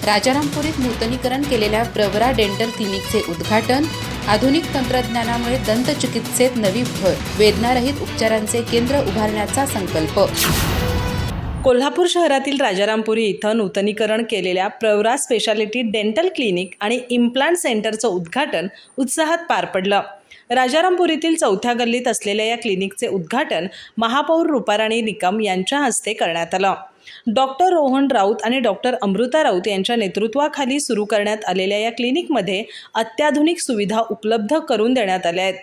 राजारामपुरीत नूतनीकरण केलेल्या प्रवरा डेंटल क्लिनिकचे उद्घाटन. आधुनिक तंत्रज्ञानामुळे दंतचिकित्सेत नवी भर. वेदनारहित उपचारांचे केंद्र उभारण्याचा संकल्प. कोल्हापूर शहरातील राजारामपुरी इथं नूतनीकरण केलेल्या प्रवरा स्पेशालिटी डेंटल क्लिनिक आणि इम्प्लांट सेंटरचं उद्घाटन उत्साहात पार पडलं. राजारामपुरीतील 4थ्या गल्लीत असलेल्या या क्लिनिकचे उद्घाटन महापौर रूपाराणी निकम यांच्या हस्ते करण्यात आलं. डॉक्टर रोहन राऊत आणि डॉक्टर अमृता राऊत यांच्या नेतृत्वाखाली सुरू करण्यात आलेल्या या क्लिनिकमध्ये अत्याधुनिक सुविधा उपलब्ध करून देण्यात आल्या आहेत.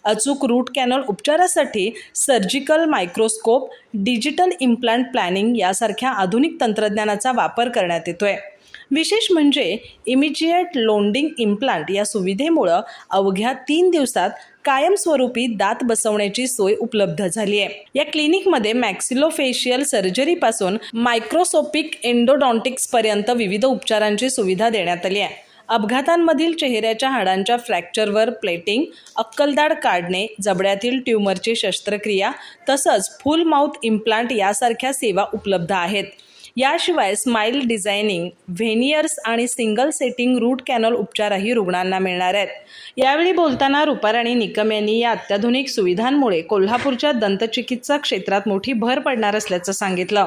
अचूक रूट कॅनल उपचारासाठी surgical microscope, digital implant planning यासारख्या आधुनिक तंत्रज्ञानाचा वापर करण्यात येतोय. विशेष म्हणजे इमिजिएट लोंडिंग इम्प्लांट या सुविधेमुळं अवघ्या 3 दिवसात कायमस्वरूपी दात बसवण्याची सोय उपलब्ध झाली आहे. या क्लिनिकमध्ये मॅक्सिलोफेशियल सर्जरीपासून मायक्रोस्कोपिक एंडोडॉन्टिक्सपर्यंत विविध उपचारांची सुविधा देण्यात आली आहे. अपघातांमधील चेहऱ्याच्या हाडांच्या फ्रॅक्चरवर प्लेटिंग, अक्कलदाढ काढणे, जबड्यातील ट्यूमरची शस्त्रक्रिया तसंच फुल माउथ इम्प्लांट यासारख्या सेवा उपलब्ध आहेत. याशिवाय स्माइल डिझायनिंग, व्हेनियर्स आणि सिंगल सेटिंग रूट कॅनल उपचारही रुग्णांना मिळणार आहेत. यावेळी बोलताना रूपाराणी निकम यांनी या अत्याधुनिक सुविधांमुळे कोल्हापूरच्या दंतचिकित्सा क्षेत्रात मोठी भर पडणार असल्याचं सांगितलं.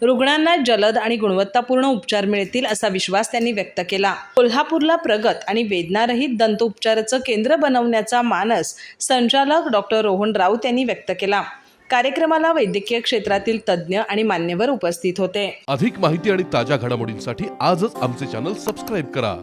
रुग्णांना जलद आणि गुणवत्तापूर्ण उपचार मिळतील असा विश्वास त्यांनी व्यक्त केला. कोल्हापूरला प्रगत आणि वेदनारहित दंत उपचाराचं केंद्र बनवण्याचा मानस संचालक डॉक्टर रोहन राऊत यांनी व्यक्त केला. कार्यक्रमाला वैद्यकीय क्षेत्रातील तज्ज्ञ आणि मान्यवर उपस्थित होते. अधिक माहिती आणि ताज्या घडामोडींसाठी आजच आमचे चॅनल सबस्क्राईब करा.